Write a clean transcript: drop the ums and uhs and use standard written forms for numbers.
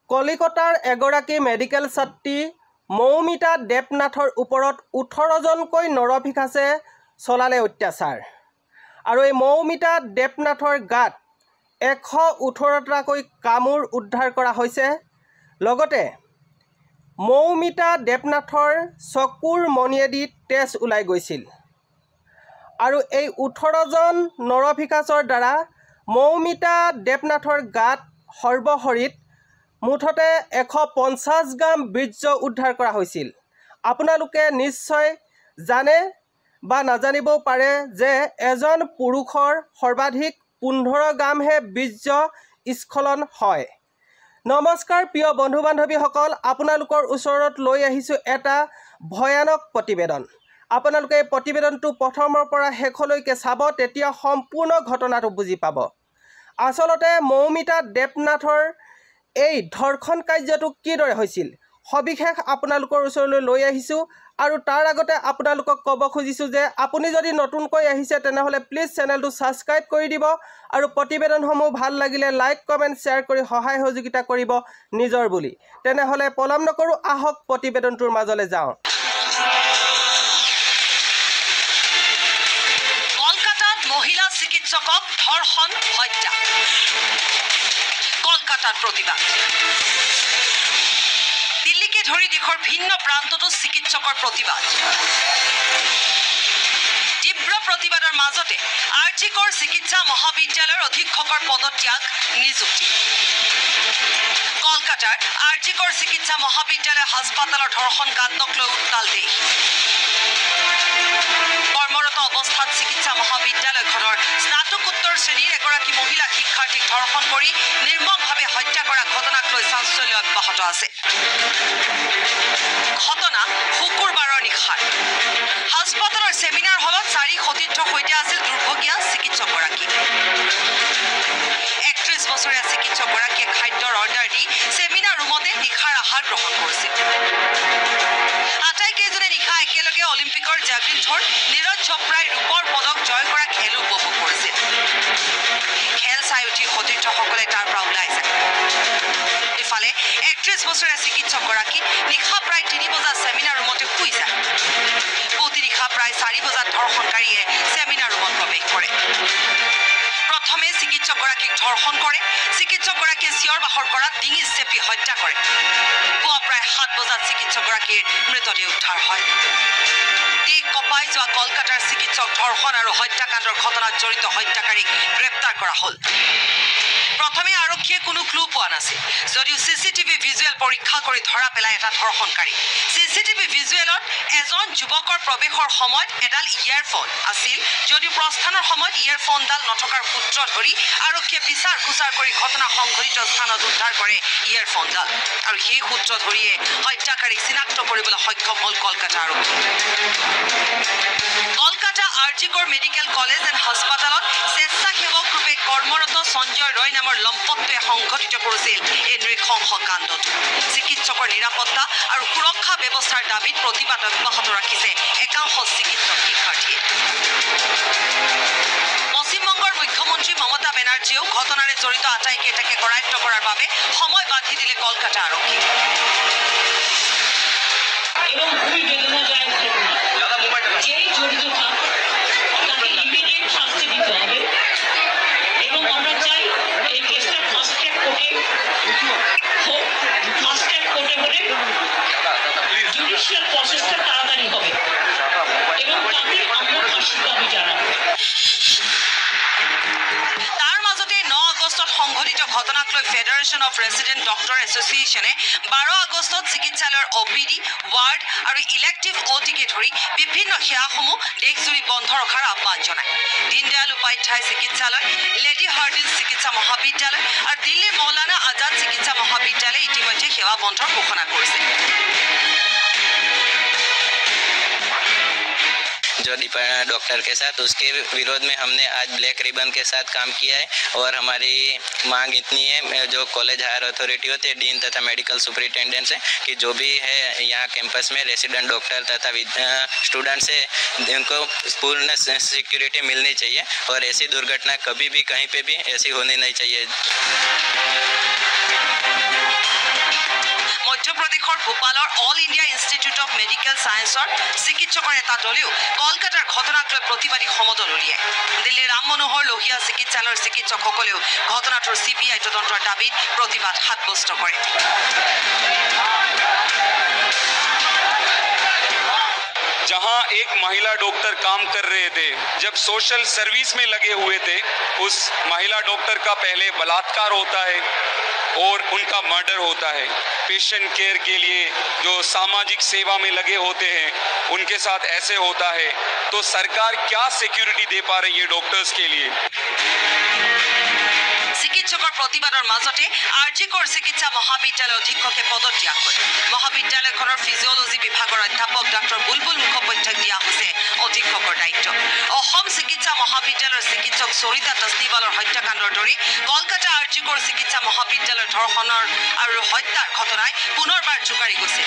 কলিকতাৰ এগৰাকী মেডিকেল ছাত্ৰী মৌমিতা দেৱনাথৰ ওপৰত 18জনকৈ নৰপিশাচে চলালে অত্যাচাৰ। আৰু এই মৌমিতা দেৱনাথৰ গাত 118টাকৈ কামোৰ উদ্ধাৰ কৰা হৈছে। লগতে মৌমিতা দেৱনাথৰ চকুৰ মণিয়েদি তেজ ওলাই গৈছিল। আৰু এই 18জন নৰপিশাচৰ দ্বাৰা মৌমিতা দেৱনাথৰ গাত সৰ্বশৰীৰত মুঠতে 150 গ্ৰাম বীৰ্য উদ্ধাৰ কৰা হৈছিল। আপোনালোকে নিশ্চয় জানে বা নাজানিবও পাৰে যে এজন পুৰুষৰ সৰ্বাধিক 15 গ্ৰামহে বীৰ্য স্খলন হয়। নমস্কাৰ প্ৰিয় বন্ধু বান্ধৱীসকল, আপোনালোকৰ ওচৰত লৈ আহিছোঁ এটা ভয়ানক প্ৰতিবেদন। আপোনালোকে এই প্ৰতিবেদনটো প্ৰথমৰ পৰা শেষলৈকে চাব, তেতিয়া সম্পূৰ্ণ ঘটনাটো বুজি পাব। আচলতে মৌমিতা দেৱনাথৰ এই ধৰ্ষণ কাৰ্যটো কিদৰে হৈছিল সবিশেষ আপোনালোকৰ ওচৰলৈ লৈ আহিছোঁ। আৰু তাৰ আগতে আপোনালোকক ক'ব খুজিছোঁ যে আপুনি যদি নতুনকৈ আহিছে তেনেহ'লে প্লিজ চেনেলটো ছাবস্ক্ৰাইব কৰি দিব আৰু প্ৰতিবেদনসমূহ ভাল লাগিলে লাইক কমেণ্ট শ্বেয়াৰ কৰি সহায় সহযোগিতা কৰিব নিজৰ বুলি। তেনেহ'লে পলম নকৰোঁ, আহক প্ৰতিবেদনটোৰ মাজলৈ যাওঁ। কলকাতাত মহিলা চিকিৎসকক ধৰ্ষণ হত্যা, কলকাতাত প্ৰতিবাদ। দিল্লীকে ধৰি দেশৰ ভিন্ন প্ৰান্ততো চিকিৎসকৰ প্ৰতিবাদ। তীব্ৰ প্ৰতিবাদৰ মাজতে আৰ্জিকৰ চিকিৎসা মহাবিদ্যালয়ৰ অধীক্ষকৰ পদত্যাগ নিযুক্তি। কলকাতাৰ আৰ্জিকৰ চিকিৎসা মহাবিদ্যালয় হাস্পাতালৰ ধৰ্ষণ কাণ্ডক লৈ উত্তাল দেশ। কৰ্মৰত অৱস্থাত চিকিৎসা মহাবিদ্যালয়খনৰ স্নাতকোত্তৰ শ্ৰেণীৰ এগৰাকী মহিলা শিক্ষাৰ্থীক ধৰ্ষণ কৰি নিৰ্মমভাৱে হত্যা কৰা ঘটনাক লৈ চাঞ্চল্য অব্যাহত আছে। ঘটনা শুকুৰবাৰৰ নিশাৰ হাস্পাতালৰ ছেমিনাৰ হলত 4 সতীৰ্থৰ সৈতে আছিল দুৰ্ভগীয়া চিকিৎসকগৰাকী। 31 বছৰীয়া চিকিৎসকগৰাকীয়ে খাদ্যৰ অৰ্ডাৰ দি ছেমিনাৰ ৰুমতে নিশাৰ আহাৰ গ্ৰহণ কৰিছিল। আটাইকেইজনে নিশা একেলগে অলিম্পিকৰ জেভলিন থ্ৰৰ নীৰজ চোপ্ৰাই ৰূপৰ পদক জয় কৰা খেল উপভোগ কৰিছিল। খেল চাই উঠি সতীৰ্থসকলে তাৰ পৰা ওলাই যায়। ইফালে 31 বছৰীয়া চিকিৎসকগৰাকী নিশা প্ৰায় 3 বজাত ছেমিনাৰ ৰুমতে শুই যায়। পুৱতি নিশা প্ৰায় 4 বজাত ধৰ্ষণকাৰীয়ে ছেমিনাৰ ৰুমত প্ৰৱেশ কৰে। প্ৰথমে চিকিৎসকগৰাকীক ধৰ্ষণ কৰে। চিকিৎসকগৰাকীয়ে চিঞৰ বাখৰ কৰাত ডিঙি চেপি হত্যা কৰে। পুৱা প্ৰায় 7 বজাত চিকিৎসকগৰাকীৰ মৃতদেহ উদ্ধাৰ হয়। দেশ কঁপাই যোৱা কলকাতাৰ চিকিৎসক ধৰ্ষণ আৰু হত্যাকাণ্ডৰ ঘটনাত জড়িত হত্যাকাৰীক গ্ৰেপ্তাৰ কৰা হ'ল। প্ৰথমে আৰক্ষীয়ে কোনো ক্লু পোৱা নাছিল, যদিও চিচিটিভি ভিজুৱেল পৰীক্ষা কৰি ধৰা পেলাই এটা ধৰ্ষণকাৰী। চিচিটিভি ভিজুৱেলত এজন যুৱকৰ প্ৰৱেশৰ সময়ত এডাল ইয়েৰফোন আছিল, যদিও প্ৰস্থানৰ সময়ত ইয়েৰফোনডাল নথকাৰ সূত্ৰ ধৰি আৰক্ষীয়ে বিচাৰ খোচাৰ কৰি ঘটনা সংঘটিত স্থানত উদ্ধাৰ কৰে ইয়েৰফোনডাল। আৰু সেই সূত্ৰ ধৰিয়ে হত্যাকাৰীক চিনাক্ত কৰিবলৈ সক্ষম হ'ল কলকাতা আৰক্ষী। কলকাতা আৰ্জিকৰ মেডিকেল কলেজ এণ্ড হাস্পাতালত স্বেচ্ছাসেৱক ৰূপে কৰ্মৰত সঞ্জয় ৰয় নামৰ লম্পটটোৱে সংঘটিত কৰিছিল এই নৃশংস কাণ্ডত। চিকিৎসকৰ নিৰাপত্তা আৰু সুৰক্ষা ব্যৱস্থাৰ দাবীত প্ৰতিবাদ অব্যাহত ৰাখিছে একাংশ চিকিৎসক শিক্ষাৰ্থীয়ে। পশ্চিমবংগৰ মুখ্যমন্ত্ৰী মমতা বেনাৰ্জীয়েও ঘটনাৰে জড়িত আটাইকেইটাকে কৰায়ত্ব কৰাৰ বাবে সময় বান্ধি দিলে কলকাতা আৰক্ষী। এবং খুবই বেদনাদায়ক ঘটনা, যেই জড়িত থাক তাকে ইমিডিয়েট শাস্তি দিতে হবে। এবং আমরা চাই এই কেসটা ফাস্ট ট্র্যাক কোর্টে হোক। ফাস্ট ট্র্যাক কোর্টে হলে জুডিশিয়াল প্রসেসটা তাড়াতাড়ি হবে এবং তাকে আমরা ফাঁসির দাবি জানাবো। তাৰ মাজতে 9 আগষ্টত সংঘটিত ঘটনাক লৈ ফেডাৰেশ্যন অফ ৰেচিডেণ্ট ডক্টৰ এছ'চিয়েশ্যনে 12 আগষ্টত চিকিৎসালয়ৰ OPD, ৱাৰ্ড আৰু ইলেক্টিভ OTকে ধৰি বিভিন্ন সেৱাসমূহ দেশজুৰি বন্ধ ৰখাৰ আহ্বান জনায়। দীনদয়াল উপাধ্যায় চিকিৎসালয়, লেডি হাৰ্ডিঞ্জ চিকিৎসা মহাবিদ্যালয় আৰু দিল্লীৰ মৌলানা আজাদ চিকিৎসা মহাবিদ্যালয়ে ইতিমধ্যে সেৱা বন্ধৰ ঘোষণা কৰিছে। जो डॉक्टर के साथ, उसके विरोध में हमने आज ब्लैक रिबन के साथ काम किया है। और हमारी मांग इतनी है, जो कॉलेज हायर अथॉरिटी होते हैं, डीन तथा मेडिकल सुपरिटेंडेंट है, कि जो भी है यहाँ कैंपस में रेसिडेंट डॉक्टर तथा स्टूडेंट्स है, उनको पूर्ण सिक्योरिटी मिलनी चाहिए। और ऐसी दुर्घटना कभी भी कहीं पे भी ऐसी होनी नहीं चाहिए। মধ্যপ্ৰদেশৰ ভূপালৰ all India institute of medical ছায়েন্সৰ চিকিৎসকৰ এটা দলেও কলকাতাৰ ঘটনাক লৈ প্ৰতিবাদী সমদল উলিয়ায় দিল্লীৰ ৰাম মনোহৰ লোহিয়া চিকিৎসালয়ৰ চিকিৎসকসকলেও ঘটনাটোৰ CBI তদন্তৰ দাবীত প্ৰতিবাদ সাব্যস্ত কৰে जहां एक महिला डॉक्टर काम कर रहे थे जब सोशल सर्विस में लगे हुए थे उस महिला डॉक्टर का पहले बलात्कार होता है और उनका मर्डर होता है पेशेंट केयर के लिए जो सामाजिक सेवा में लगे होते हैं उनके साथ ऐसे होता है तो सरकार क्या सिक्योरिटी दे पा रही है डॉक्टर्स के लिए চিকিৎসকৰ প্ৰতিবাদৰ মাজতে আৰজিকৰ চিকিৎসা মহাবিদ্যালয় অধীক্ষকে পদত্যাগ কৰে মহাবিদ্যালয়খনৰ ফিজিঅলজি বিভাগৰ অধ্যাপক ডক্টৰ বুলবুল মুখোপাধ্যায়ক দিয়া হৈছে অধীক্ষকৰ দায়িত্ব অসম চিকিৎসা মহাবিদ্যালয়ৰ চিকিৎসক সৰিতা তছনিৱালৰ হত্যাকাণ্ডৰ দৰে কলকাতা আৰজিকৰ চিকিৎসা মহাবিদ্যালয়ৰ ধৰ্ষণৰ আৰু হত্যাৰ ঘটনাই পুনৰবাৰ জোকাৰি গৈছে